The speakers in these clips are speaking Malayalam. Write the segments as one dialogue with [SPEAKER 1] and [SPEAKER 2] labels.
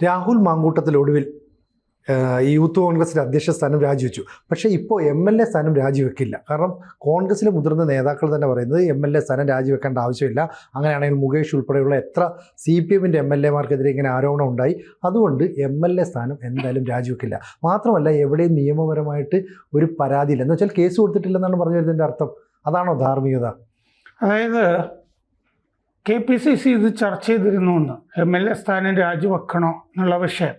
[SPEAKER 1] രാഹുൽ മാങ്കൂട്ടത്തിൽ ഒടുവിൽ യൂത്ത് കോൺഗ്രസിൻ്റെ അധ്യക്ഷ സ്ഥാനം രാജിവെച്ചു. പക്ഷേ ഇപ്പോൾ MLA സ്ഥാനം രാജിവെക്കില്ല. കാരണം കോൺഗ്രസിലെ മുതിർന്ന നേതാക്കൾ തന്നെ പറയുന്നത് MLA സ്ഥാനം രാജിവെക്കേണ്ട ആവശ്യമില്ല. അങ്ങനെയാണെങ്കിൽ മുകേഷ് ഉൾപ്പെടെയുള്ള എത്ര CPMൻ്റെ MLA-മാർക്കെതിരെ ഇങ്ങനെ ആരോപണം ഉണ്ടായി. അതുകൊണ്ട് MLA സ്ഥാനം എന്തായാലും രാജിവെക്കില്ല. മാത്രമല്ല എവിടെയും നിയമപരമായിട്ട് ഒരു പരാതിയില്ല, എന്ന് വെച്ചാൽ കേസ് കൊടുത്തിട്ടില്ലെന്നാണ് പറഞ്ഞു വരുന്നതിൻ്റെ അർത്ഥം. അതാണോ ധാർമ്മികത?
[SPEAKER 2] അതായത് KPCC ഇത് ചർച്ച ചെയ്തിരുന്നു എന്ന് MLA സ്ഥാനം രാജിവെക്കണോ എന്നുള്ള വിഷയം.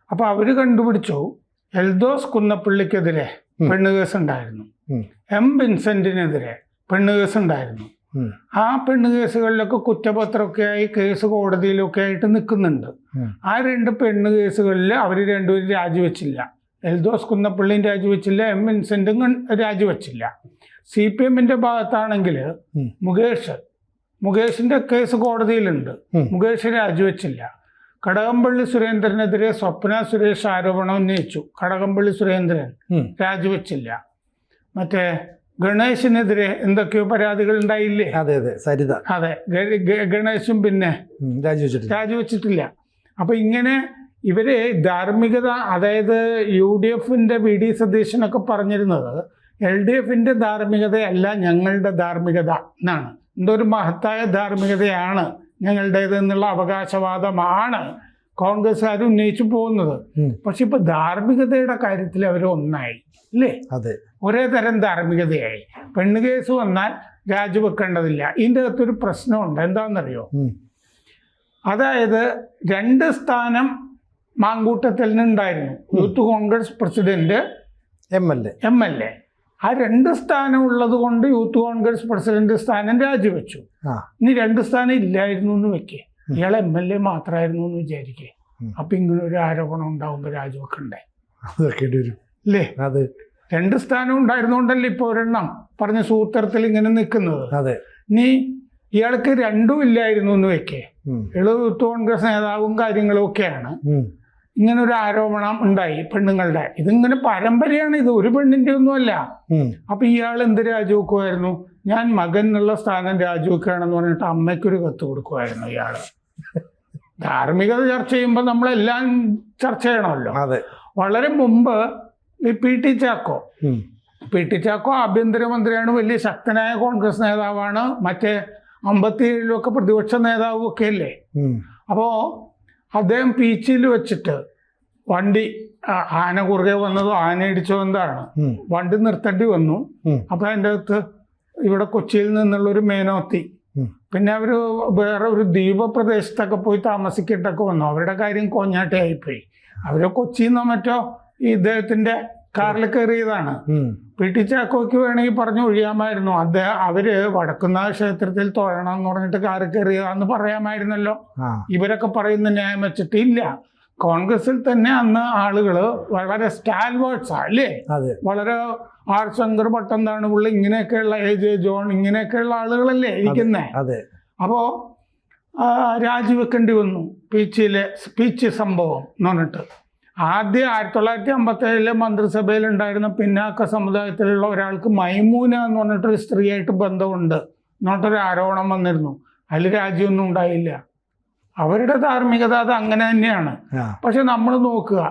[SPEAKER 2] അപ്പോൾ അവർ കണ്ടുപിടിച്ചു എൽദോസ് കുന്നപ്പള്ളിക്കെതിരെ പെണ്ണുകേസ് ഉണ്ടായിരുന്നു, M വിൻസെന്റിനെതിരെ പെണ്ണുകേസ് ഉണ്ടായിരുന്നു. ആ പെണ്ണുകേസുകളിലൊക്കെ കുറ്റപത്രമൊക്കെ ആയി കേസ് കോടതിയിലൊക്കെ ആയിട്ട് നിൽക്കുന്നുണ്ട്. ആ 2 പെണ്ണുകേസുകളിൽ അവർ രണ്ടുപേരും രാജിവെച്ചില്ല. എൽദോസ് കുന്നപ്പള്ളിയും രാജിവെച്ചില്ല, M വിൻസെന്റും രാജിവെച്ചില്ല. CPMൻ്റെ ഭാഗത്താണെങ്കിൽ മുകേഷിന്റെ കേസ് കോടതിയിലുണ്ട്, മുകേഷ് രാജിവെച്ചില്ല. കടകംപള്ളി സുരേന്ദ്രനെതിരെ സ്വപ്ന സുരേഷ് ആരോപണം ഉന്നയിച്ചു, കടകംപള്ളി സുരേന്ദ്രൻ രാജിവെച്ചില്ല. മറ്റേ ഗണേശിനെതിരെ എന്തൊക്കെയോ പരാതികൾ ഉണ്ടായില്ലേ?
[SPEAKER 1] സരിത.
[SPEAKER 2] അതെ, ഗണേശും പിന്നെ രാജിവെച്ചിട്ടില്ല. അപ്പൊ ഇങ്ങനെ ഇവര് ധാർമ്മികത, അതായത് UDFന്റെ VD സതീശനൊക്കെ പറഞ്ഞിരുന്നത് LDFന്റെ ധാർമ്മികതയല്ല ഞങ്ങളുടെ ധാർമ്മികത എന്നാണ്. എന്തോ ഒരു മഹത്തായ ധാർമ്മികതയാണ് ഞങ്ങളുടേത് എന്നുള്ള അവകാശവാദമാണ് കോൺഗ്രസ്സുകാർ ഉന്നയിച്ചു പോകുന്നത്. പക്ഷെ ഇപ്പൊ ധാർമ്മികതയുടെ കാര്യത്തിൽ അവർ ഒന്നായി അല്ലേ?
[SPEAKER 1] അതെ,
[SPEAKER 2] ഒരേ തരം ധാർമ്മികതയായി. പെണ്ണുകേസ് വന്നാൽ രാജിവെക്കേണ്ടതില്ല. ഇതിൻ്റെ അകത്തൊരു പ്രശ്നമുണ്ട്. എന്താണെന്നറിയോ? അതായത് 2 സ്ഥാനം മാങ്കൂട്ടത്തിൽ നിന്നുണ്ടായിരുന്നു, യൂത്ത് കോൺഗ്രസ് പ്രസിഡന്റ്, MLA. ആ 2 സ്ഥാനം ഉള്ളത് കൊണ്ട് യൂത്ത് കോൺഗ്രസ് പ്രസിഡന്റ് സ്ഥാനം രാജിവെച്ചു. ഇനി 2 സ്ഥാനം ഇല്ലായിരുന്നു എന്ന് വെക്കേ, ഇയാൾ MLA മാത്രമായിരുന്നു എന്ന് വിചാരിക്കേ. അപ്പൊ ഇങ്ങനെ ഒരു ആരോപണം ഉണ്ടാവുമ്പോ രാജിവെക്കണ്ടേ? അല്ലേ? 2 സ്ഥാനം ഉണ്ടായിരുന്നോണ്ടല്ലേ ഇപ്പൊ ഒരെണ്ണം പറഞ്ഞ സൂത്രത്തിൽ ഇങ്ങനെ നിൽക്കുന്നത്. ഇനി ഇയാൾക്ക് 2ഉം ഇല്ലായിരുന്നു എന്ന് വെക്കേ, യൂത്ത് കോൺഗ്രസ് നേതാവും കാര്യങ്ങളും ഒക്കെയാണ്, ഇങ്ങനെ ഒരു ആരോപണം ഉണ്ടായി പെണ്ണുങ്ങളുടെ. ഇതിങ്ങനെ പരമ്പരയാണ്, ഇത് ഒരു പെണ്ണിന്റെ ഒന്നുമല്ല. അപ്പൊ ഇയാൾ എന്ത് രാജിവെക്കുമായിരുന്നു? ഞാൻ മകൻ എന്നുള്ള സ്ഥാനം രാജിവെക്കുകയാണെന്ന് പറഞ്ഞിട്ട് അമ്മയ്ക്കൊരു കത്ത് കൊടുക്കുമായിരുന്നു ഇയാള്. ധാർമ്മികത ചർച്ച ചെയ്യുമ്പോൾ നമ്മളെല്ലാം ചർച്ച ചെയ്യണമല്ലോ. വളരെ മുമ്പ് ഈ PT ചാക്കോ ആഭ്യന്തരമന്ത്രിയാണ്, വലിയ ശക്തനായ കോൺഗ്രസ് നേതാവാണ്, മറ്റേ 57-ലൊക്കെ പ്രതിപക്ഷ നേതാവും ഒക്കെ അല്ലേ. അപ്പോ അദ്ദേഹം പീച്ചിൽ വെച്ചിട്ട് വണ്ടി, ആന കുറുകെ വന്നതോ ആന ഇടിച്ചോ എന്താണ്, വണ്ടി നിർത്തേണ്ടി വന്നു. അപ്പൊ അതിൻ്റെ അകത്ത് ഇവിടെ കൊച്ചിയിൽ നിന്നുള്ളൊരു മേനോത്തി, പിന്നെ അവര് വേറെ ഒരു ദ്വീപ പ്രദേശത്തൊക്കെ പോയി താമസിക്കിട്ടൊക്കെ വന്നു. അവരുടെ കാര്യം കോഞ്ഞാട്ടയായിപ്പോയി. അവര് കൊച്ചിയിൽ നിന്നോ മറ്റോ ഈ ഇദ്ദേഹത്തിന്റെ കാറിൽ കയറിയതാണ്. PT ചാക്കോയ്ക്ക് വേണമെങ്കിൽ പറഞ്ഞു ഒഴിയാമായിരുന്നു, അവര് വടക്കുന്നാഥ ക്ഷേത്രത്തിൽ തൊഴണം എന്ന് പറഞ്ഞിട്ട് കാറിൽ കയറിയതാന്ന് പറയാമായിരുന്നല്ലോ. ഇവരൊക്കെ പറയുന്ന ന്യായം വെച്ചിട്ട് ഇല്ല. കോൺഗ്രസിൽ തന്നെ അന്ന് ആളുകള് വളരെ സ്റ്റാൽവേർട്സാ അല്ലേ, വളരെ ശങ്കർ പട്ടംതാണ് പുള്ളി, ഇങ്ങനെയൊക്കെയുള്ള AJ ജോൺ, ഇങ്ങനെയൊക്കെയുള്ള ആളുകളല്ലേ ഇരിക്കുന്നേ. അപ്പോ രാജിവെക്കേണ്ടി വന്നു പീച്ചിലെ സ്പീച്ച് സംഭവം എന്ന് പറഞ്ഞിട്ട്. ആദ്യം 1957 മന്ത്രിസഭയിൽ ഉണ്ടായിരുന്ന പിന്നാക്ക സമുദായത്തിലുള്ള ഒരാൾക്ക് മൈമൂന എന്ന് പറഞ്ഞിട്ടൊരു സ്ത്രീയായിട്ട് ബന്ധമുണ്ട് എന്നിട്ടൊരു ആരോപണം വന്നിരുന്നു. അതിൽ രാജിയൊന്നും ഉണ്ടായില്ല. അവരുടെ ധാർമ്മികത അത് അങ്ങനെ തന്നെയാണ്. പക്ഷെ നമ്മൾ നോക്കുക,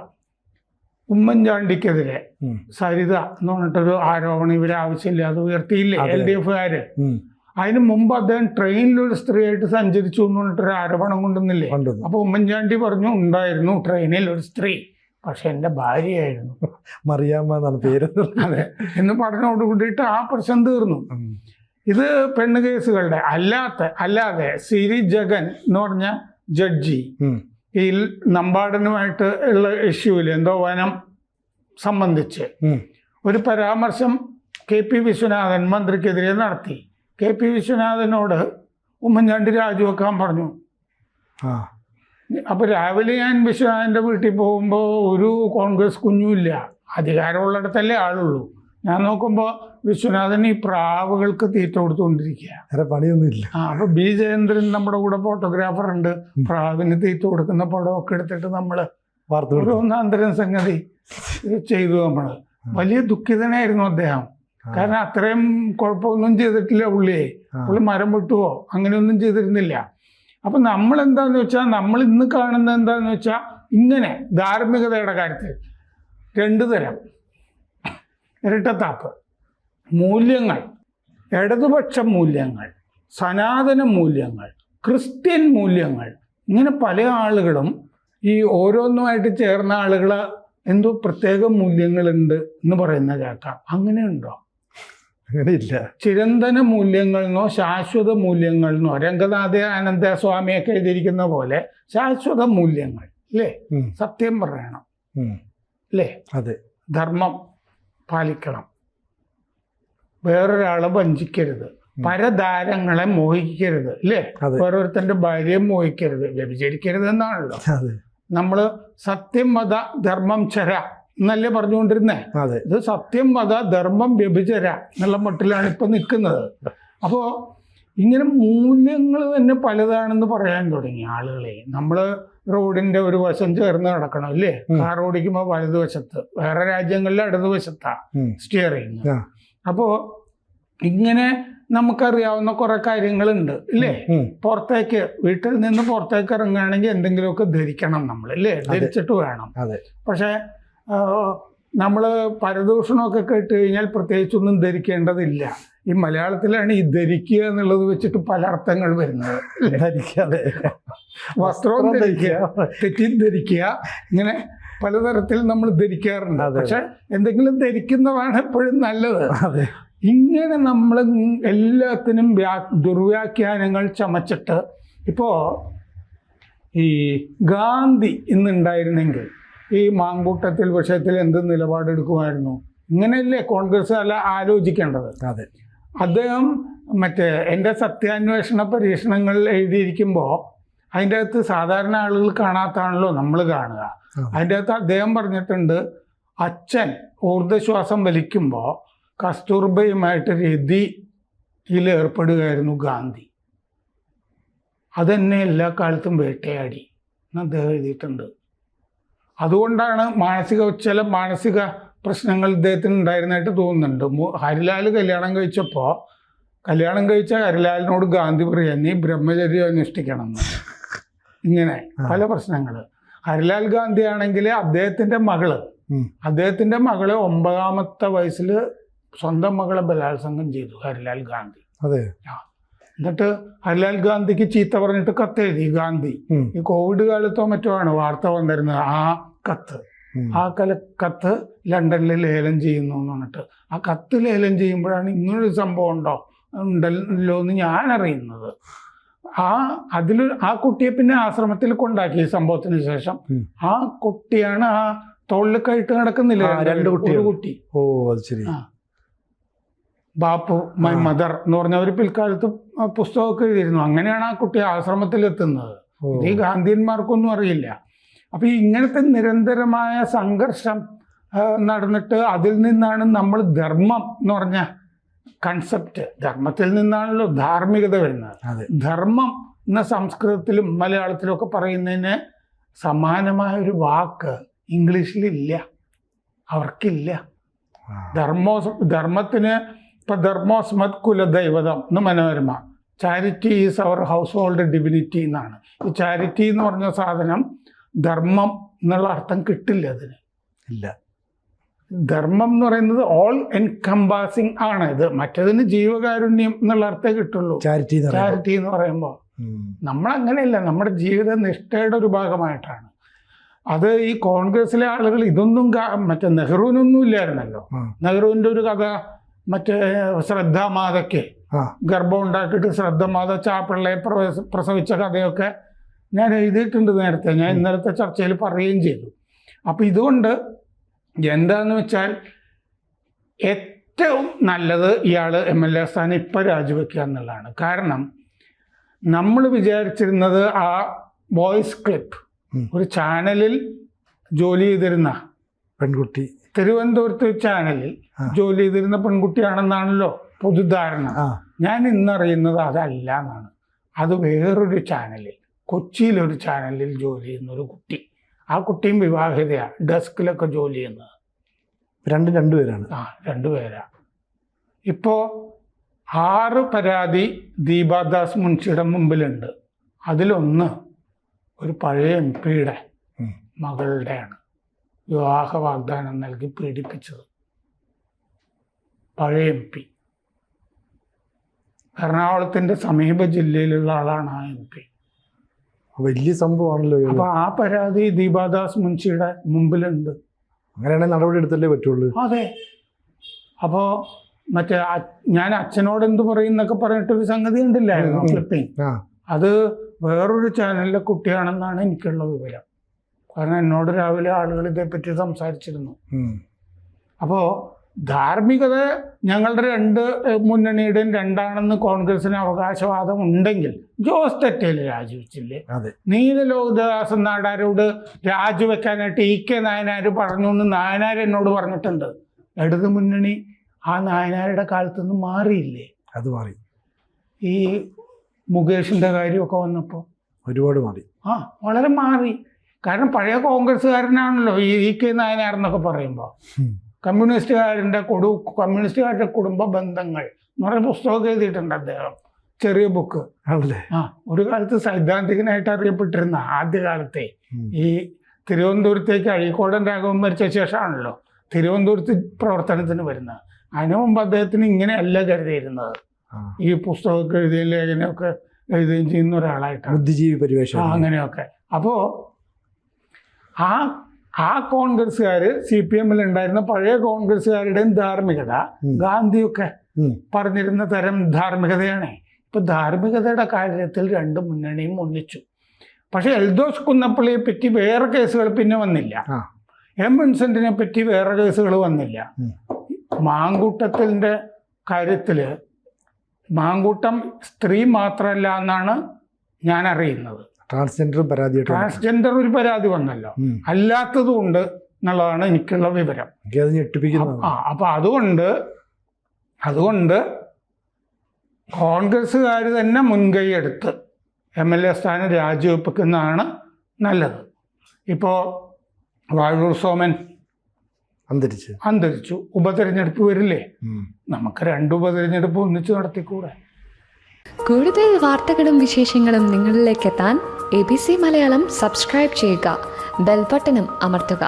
[SPEAKER 2] ഉമ്മൻചാണ്ടിക്കെതിരെ സരിത എന്ന് പറഞ്ഞിട്ടൊരു ആരോപണം ഇവർ ആവശ്യമില്ലാതെ ഉയർത്തിയില്ലേ LDFകാര്. അതിന് മുമ്പ് അദ്ദേഹം ട്രെയിനിലൊരു സ്ത്രീയായിട്ട് സഞ്ചരിച്ചു എന്ന് പറഞ്ഞിട്ടൊരു ആരോപണം കൊണ്ടുവന്നില്ലേ. അപ്പൊ ഉമ്മൻചാണ്ടി പറഞ്ഞു ഉണ്ടായിരുന്നു ട്രെയിനിൽ ഒരു സ്ത്രീ, പക്ഷെ എൻ്റെ ഭാര്യയായിരുന്നു,
[SPEAKER 1] മറിയാമ്മ എന്നാണ് പേര്.
[SPEAKER 2] അതെ എന്ന് പറഞ്ഞോട് കൂടിയിട്ട് ആ പ്രശ്നം തീർന്നു. ഇത് പെണ്ണ് കേസുകളുടെ അല്ലാതെ സിരി ജഗൻ എന്ന് പറഞ്ഞ ജഡ്ജി ഈ നമ്പാടനുമായിട്ട് ഉള്ള ഇഷ്യൂവിൽ എന്തോ വനം സംബന്ധിച്ച് ഒരു പരാമർശം KP വിശ്വനാഥൻ മന്ത്രിക്കെതിരെ നടത്തി. KP വിശ്വനാഥനോട് ഉമ്മൻചാണ്ടി രാജിവെക്കാൻ പറഞ്ഞു. അപ്പൊ രാവിലെ ഞാൻ വിശ്വനാഥന്റെ വീട്ടിൽ പോകുമ്പോൾ ഒരു കോൺഗ്രസ് കുഞ്ഞുമില്ല, അധികാരമുള്ളിടത്തല്ലേ ആളുള്ളൂ. ഞാൻ നോക്കുമ്പോൾ വിശ്വനാഥൻ ഈ പ്രാവുകൾക്ക് തീറ്റ കൊടുത്തുകൊണ്ടിരിക്കുക,
[SPEAKER 1] പണിയൊന്നുമില്ല.
[SPEAKER 2] അപ്പൊ B ജയേന്ദ്രൻ നമ്മുടെ കൂടെ ഫോട്ടോഗ്രാഫർ ഉണ്ട്, പ്രാവിന് തീറ്റ കൊടുക്കുന്ന പടമൊക്കെ എടുത്തിട്ട് നമ്മള് ഒരു ഒന്നാന്തരം സംഗതി ചെയ്തു. നമ്മള് വലിയ ദുഃഖിതനായിരുന്നു അദ്ദേഹം. കാരണം അത്രയും കുഴപ്പമൊന്നും ചെയ്തിട്ടില്ല പുള്ളി മരം വെട്ടുവോ അങ്ങനെയൊന്നും ചെയ്തിരുന്നില്ല. അപ്പം നമ്മൾ എന്താന്ന് വെച്ചാൽ നമ്മൾ ഇന്ന് കാണുന്നത് എന്താന്ന് വെച്ചാൽ ഇങ്ങനെ ധാർമ്മികതയുടെ കാര്യത്തിൽ 2 തരം ഇരട്ടത്താപ്പ്. മൂല്യങ്ങൾ, ഇടതുപക്ഷ മൂല്യങ്ങൾ, സനാതന മൂല്യങ്ങൾ, ക്രിസ്ത്യൻ മൂല്യങ്ങൾ, ഇങ്ങനെ പല ആളുകളും ഈ ഓരോന്നുമായിട്ട് ചേർന്ന ആളുകൾ എന്തോ പ്രത്യേക മൂല്യങ്ങളുണ്ട് എന്ന് പറയുന്ന കേൾക്കാം. അങ്ങനെയുണ്ടോ?
[SPEAKER 1] അങ്ങനെയില്ല.
[SPEAKER 2] ചിരന്തന മൂല്യങ്ങളെന്നോ ശാശ്വത മൂല്യങ്ങളെന്നോ രംഗനാഥാനന്ദ സ്വാമിയൊക്കെ എഴുതിയിരിക്കുന്ന പോലെ ശാശ്വത മൂല്യങ്ങൾ അല്ലേ? സത്യം പറയണം അല്ലേ?
[SPEAKER 1] അതെ.
[SPEAKER 2] ധർമ്മം പാലിക്കണം, വേറൊരാളെ വഞ്ചിക്കരുത്, പരധാരങ്ങളെ മോഹിക്കരുത് അല്ലേ? ഓരോരുത്തന്റെ ഭാര്യയെ മോഹിക്കരുത്, വ്യഭിചരിക്കരുത് എന്നാണല്ലോ നമ്മള് സത്യം വധ ധർമ്മം ചര എന്നല്ലേ പറഞ്ഞുകൊണ്ടിരുന്നേ. ഇത് സത്യം വധ ധർമ്മം വ്യഭിചര എന്നുള്ള മട്ടിലാണ് ഇപ്പൊ നിൽക്കുന്നത്. അപ്പോ ഇങ്ങനെ മൂല്യങ്ങൾ തന്നെ പലതാണെന്ന് പറയാൻ തുടങ്ങി ആളുകളെ. നമ്മള് റോഡിന്റെ ഒരു വശം ചേർന്ന് കിടക്കണം അല്ലേ? കാർ ഓടിക്കുമ്പോൾ വലതുവശത്ത്, വേറെ രാജ്യങ്ങളിൽ ഇടതുവശത്താ സ്റ്റിയറിങ്. അപ്പോ ഇങ്ങനെ നമുക്കറിയാവുന്ന കുറെ കാര്യങ്ങളുണ്ട് അല്ലേ? പുറത്തേക്ക്, വീട്ടിൽ നിന്ന് പുറത്തേക്ക് ഇറങ്ങുകയാണെങ്കിൽ എന്തെങ്കിലുമൊക്കെ ധരിക്കണം നമ്മൾ അല്ലേ? ധരിച്ചിട്ട് വേണം. പക്ഷെ നമ്മൾ പരദൂഷണമൊക്കെ കേട്ട് കഴിഞ്ഞാൽ പ്രത്യേകിച്ചൊന്നും ധരിക്കേണ്ടതില്ല. ഈ മലയാളത്തിലാണ് ഈ ധരിക്കുക എന്നുള്ളത് വെച്ചിട്ട് പല അർത്ഥങ്ങൾ വരുന്നത്. ധരിക്കാതെ വസ്ത്രവും ധരിക്കുക, തെറ്റിദ്ധരിക്കുക, ഇങ്ങനെ പലതരത്തിൽ നമ്മൾ ധരിക്കാറുണ്ട്. പക്ഷെ എന്തെങ്കിലും ധരിക്കുന്നതാണ് എപ്പോഴും നല്ലത്. ഇങ്ങനെ നമ്മൾ എല്ലാത്തിനും ദുർവ്യാഖ്യാനങ്ങൾ ചമച്ചിട്ട് ഇപ്പോൾ ഈ ഗാന്ധി ഇന്നുണ്ടായിരുന്നെങ്കിൽ ഈ മാങ്കൂട്ടത്തിൽ വിഷയത്തിൽ എന്ത് നിലപാടെടുക്കുമായിരുന്നു? ഇങ്ങനെയല്ലേ കോൺഗ്രസ് അല്ല ആലോചിക്കേണ്ടത്. അദ്ദേഹം മറ്റേ എൻ്റെ സത്യാന്വേഷണ പരീക്ഷണങ്ങൾ എഴുതിയിരിക്കുമ്പോൾ അതിൻ്റെ അകത്ത് സാധാരണ ആളുകൾ കാണാത്താണല്ലോ നമ്മൾ കാണുക. അതിൻ്റെ അകത്ത് അദ്ദേഹം പറഞ്ഞിട്ടുണ്ട്, അച്ഛൻ ഊർജ്ജശ്വാസം വലിക്കുമ്പോൾ കസ്തൂർബയുമായിട്ട് രതിയിൽ ഏർപ്പെടുകയായിരുന്നു ഗാന്ധി. അതെന്നെ എല്ലാ കാലത്തും വേട്ടയാടി എന്ന് അദ്ദേഹം എഴുതിയിട്ടുണ്ട്. അതുകൊണ്ടാണ് ചില മാനസിക പ്രശ്നങ്ങൾ ഇദ്ദേഹത്തിന് ഉണ്ടായിരുന്നായിട്ട് തോന്നുന്നുണ്ട്. ഹരിലാൽ കല്യാണം കഴിച്ച ഹരിലാലിനോട് ഗാന്ധി പറയാൻ നീ ബ്രഹ്മചര്യം അനുഷ്ഠിക്കണം എന്ന്. ഇങ്ങനെ പല പ്രശ്നങ്ങൾ. ഹരിലാൽ ഗാന്ധി ആണെങ്കിൽ അദ്ദേഹത്തിൻ്റെ മകള് 9ാമത്തെ വയസ്സിൽ സ്വന്തം മകളെ ബലാത്സംഗം ചെയ്തു ഹരിലാൽ ഗാന്ധി. എന്നിട്ട് ഹരിലാൽ ഗാന്ധിക്ക് ചീത്ത പറഞ്ഞിട്ട് കത്തെഴുതി ഗാന്ധി. ഈ കോവിഡ് കാലത്തോ മറ്റോ ആണ് വാർത്ത വന്നിരുന്നത്. ആ കത്ത് ലണ്ടനിൽ ലേലം ചെയ്യുന്നു എന്ന് പറഞ്ഞിട്ട് ആ കത്ത് ലേലം ചെയ്യുമ്പോഴാണ് ഇങ്ങനൊരു സംഭവം ഉണ്ടല്ലോ എന്ന് ഞാൻ അറിയുന്നത്. ആ കുട്ടിയെ പിന്നെ ആശ്രമത്തിൽ കൊണ്ടാക്കി. ഈ സംഭവത്തിന് ശേഷം ആ കുട്ടിയാണ് ആ തോളിൽ കയറ്റ് നടക്കുന്നില്ല, 2 കുട്ടി. ബാപ്പു മൈ മദർ എന്ന് പറഞ്ഞ ഒരു പിൽക്കാലത്ത് പുസ്തകമൊക്കെ എഴുതിയിരുന്നു. അങ്ങനെയാണ് ആ കുട്ടി ആശ്രമത്തിലെത്തുന്നത്. ഈ ഗാന്ധിയന്മാർക്കൊന്നും അറിയില്ല. അപ്പൊ ഇങ്ങനത്തെ നിരന്തരമായ സംഘർഷം നടന്നിട്ട് അതിൽ നിന്നാണ് നമ്മൾ ധർമ്മം എന്ന് പറഞ്ഞ കൺസെപ്റ്റ്, ധർമ്മത്തിൽ നിന്നാണല്ലോ ധാർമ്മികത വരുന്നത്. ധർമ്മം എന്ന സംസ്കൃതത്തിലും മലയാളത്തിലും ഒക്കെ പറയുന്നതിന് സമാനമായ ഒരു വാക്ക് ഇംഗ്ലീഷിലില്ല, അവർക്കില്ല. ധർമ്മത്തിന് ഇപ്പൊ ധർമ്മോസ്മത് കുലദൈവതം എന്ന് Manorama, charity is our household divinity എന്നാണ്. ഈ ചാരിറ്റി എന്ന് പറഞ്ഞ സാധനം ധർമ്മം എന്നുള്ള അർത്ഥം കിട്ടില്ല അതിന്. ധർമ്മം എന്ന് പറയുന്നത് ഓൾ എൻകംപാസിങ് ആണ്. ഇത് മറ്റേതിന് ജീവകാരുണ്യം എന്നുള്ള അർത്ഥമേ കിട്ടുള്ളൂ. ചാരിറ്റി എന്ന് പറയുമ്പോൾ നമ്മളങ്ങനെയല്ല, നമ്മുടെ ജീവിത നിഷ്ഠയുടെ ഒരു ഭാഗമായിട്ടാണ്. അത് ഈ കോൺഗ്രസിലെ ആളുകൾ ഇതൊന്നും മറ്റേ നെഹ്റുവിനൊന്നും ഇല്ലായിരുന്നല്ലോ. നെഹ്റുവിൻ്റെ ഒരു കഥ മറ്റേ ശ്രദ്ധാമാതയ്ക്ക് ഗർഭം ഉണ്ടാക്കിയിട്ട് ശ്രദ്ധമാത ചാപ്പിള്ളയെ പ്രസവിച്ച കഥയൊക്കെ ഞാൻ എഴുതിയിട്ടുണ്ട് നേരത്തെ. ഞാൻ ഇന്നലത്തെ ചർച്ചയിൽ പറയുകയും ചെയ്തു. അപ്പം ഇതുകൊണ്ട് എന്താന്ന് വെച്ചാൽ ഏറ്റവും നല്ലത് ഇയാൾ MLA സ്ഥാനം ഇപ്പം രാജിവെക്കുക എന്നുള്ളതാണ്. കാരണം നമ്മൾ വിചാരിച്ചിരുന്നത് ആ വോയിസ് ക്ലിപ്പ് ഒരു ചാനലിൽ ജോലി ചെയ്തിരുന്ന പെൺകുട്ടി, തിരുവനന്തപുരത്ത് ചാനലിൽ ജോലി ചെയ്തിരുന്ന പെൺകുട്ടിയാണെന്നാണല്ലോ പൊതുധാരണ. ഞാൻ ഇന്നറിയുന്നത് അതല്ല എന്നാണ്. അത് വേറൊരു ചാനലിൽ, കൊച്ചിയിലൊരു ചാനലിൽ ജോലി ചെയ്യുന്ന ഒരു കുട്ടി. ആ കുട്ടിയും വിവാഹിതയാണ്, ഡെസ്കിലൊക്കെ ജോലി ചെയ്യുന്നത്. രണ്ടുപേരാണ്. 2 പേരാണ്. ഇപ്പോൾ 6 പരാതി ദീപാദാസ് മുൻഷിയുടെ മുമ്പിലുണ്ട്. അതിലൊന്ന് ഒരു പഴയ MP യുടെ
[SPEAKER 1] ഉം.
[SPEAKER 2] മകളുടെയാണ് വിവാഹ വാഗ്ദാനം നൽകി പീഡിപ്പിച്ചത്. പഴയ MP, എറണാകുളത്തിൻ്റെ സമീപ ജില്ലയിലുള്ള ആളാണ് ആ MP.
[SPEAKER 1] വലിയ സംഭവമാണല്ലോ ഇത്.
[SPEAKER 2] അപ്പൊ ആ പരാതി ദീപാദാസ് മുൻഷിയുടെ മുമ്പിലുണ്ട്.
[SPEAKER 1] അങ്ങനെയാണെങ്കിൽ നടപടി എടുത്തല്ലേ പറ്റുള്ളൂ.
[SPEAKER 2] അതെ. അപ്പോൾ മറ്റേ ഞാൻ അച്ഛനോട് എന്ത് പറയുന്നൊക്കെ പറഞ്ഞിട്ടൊരു സംഗതി ഉണ്ടില്ലായിരുന്നു ക്ലിപ്പിംഗ്.
[SPEAKER 1] ആ
[SPEAKER 2] അത് വേറൊരു ചാനലിലെ കുട്ടിയാണെന്നാണ് എനിക്കുള്ള വിവരം. കാരണം എന്നോട് രാവിലെ ആളുകൾ ഇതേപ്പറ്റി സംസാരിച്ചിരുന്നു. അപ്പോൾ ധാർമ്മികത ഞങ്ങളുടെ രണ്ട് മുന്നണിയുടെയും രണ്ടാണെന്ന് കോൺഗ്രസിന് അവകാശവാദം ഉണ്ടെങ്കിൽ ജോസ് തെറ്റേൽ രാജിവെച്ചില്ലേ?
[SPEAKER 1] അതെ.
[SPEAKER 2] നീല ലോകദാസൻ നാടാരോട് രാജിവെക്കാനായിട്ട് EK നായനാർ പറഞ്ഞു എന്ന് നായനാർ എന്നോട് പറഞ്ഞിട്ടുണ്ട്. ഇടതു മുന്നണി ആ നായനാരുടെ കാലത്തുനിന്ന് മാറിയില്ലേ?
[SPEAKER 1] അത് മാറി.
[SPEAKER 2] ഈ മുകേഷിൻ്റെ കാര്യമൊക്കെ വന്നപ്പോൾ
[SPEAKER 1] ഒരുപാട് മാറി.
[SPEAKER 2] വളരെ മാറി. കാരണം പഴയ കോൺഗ്രസ്സുകാരനാണല്ലോ ഈ EK നായനാർ എന്നൊക്കെ പറയുമ്പോൾ. കമ്മ്യൂണിസ്റ്റുകാരുടെ കുടുംബ ബന്ധങ്ങൾ എന്ന് പറയുന്ന പുസ്തകമൊക്കെ എഴുതിയിട്ടുണ്ട് അദ്ദേഹം, ചെറിയ ബുക്ക്.
[SPEAKER 1] ആണല്ലേ?
[SPEAKER 2] ഒരു കാലത്ത് സൈദ്ധാന്തികനായിട്ട് അറിയപ്പെട്ടിരുന്ന ആദ്യകാലത്തെ ഈ തിരുവനന്തപുരത്തേക്ക് അഴീക്കോടൻ രാഘവൻ മരിച്ച ശേഷമാണല്ലോ തിരുവനന്തപുരത്ത് പ്രവർത്തനത്തിന് വരുന്നത്. അതിനു മുമ്പ് അദ്ദേഹത്തിന് ഇങ്ങനെയല്ല കരുതിയിരുന്നത്. ഈ പുസ്തകമൊക്കെ എഴുതിയ ലേഖനമൊക്കെ എഴുതുകയും ചെയ്യുന്ന ഒരാളായിട്ടാണ്,
[SPEAKER 1] ബുദ്ധിജീവി പരിവേഷം
[SPEAKER 2] അങ്ങനെയൊക്കെ. അപ്പോൾ ആ കോൺഗ്രസ്സുകാർ CPM ഉണ്ടായിരുന്ന പഴയ കോൺഗ്രസ്സുകാരുടെയും ധാർമ്മികത ഗാന്ധിയൊക്കെ പറഞ്ഞിരുന്ന തരം ധാർമ്മികതയാണ്. ഇപ്പൊ ധാർമ്മികതയുടെ കാര്യത്തിൽ രണ്ട് മുന്നണിയും ഒന്നിച്ചു. പക്ഷെ എൽദോസ് കുന്നപ്പള്ളിയെ പറ്റി വേറെ കേസുകൾ പിന്നെ വന്നില്ല. M. വിൻസെന്റിനെ പറ്റി വേറെ കേസുകൾ വന്നില്ല. മാങ്കൂട്ടത്തിൻ്റെ കാര്യത്തിൽ മാങ്കൂട്ടം സ്ത്രീ മാത്രമല്ല എന്നാണ് ഞാൻ അറിയുന്നത്. ട്രാൻസ്ജെൻഡർ ഒരു പരാതി വന്നല്ലോ, അല്ലാത്തതും ഉണ്ട് എന്നുള്ളതാണ് എനിക്കുള്ള വിവരം. അപ്പൊ അതുകൊണ്ട് കോൺഗ്രസ്സുകാർ തന്നെ മുൻകൈ എടുത്ത് MLA സ്ഥാനം രാജിവെപ്പിക്കുന്നതാണ് നല്ലത്. ഇപ്പോൾ വാഴൂർ സോമൻ അന്തരിച്ചു. ഉപതെരഞ്ഞെടുപ്പ് വരില്ലേ? നമുക്ക് 2 ഉപതെരഞ്ഞെടുപ്പ് ഒന്നിച്ച് നടത്തിക്കൂടെ?
[SPEAKER 3] കൂടുതൽ വാർത്തകളും വിശേഷങ്ങളും നിങ്ങളിലേക്ക് എത്താൻ ABC മലയാളം സബ്സ്ക്രൈബ് ചെയ്യുക, ബെൽബട്ടനും അമർത്തുക.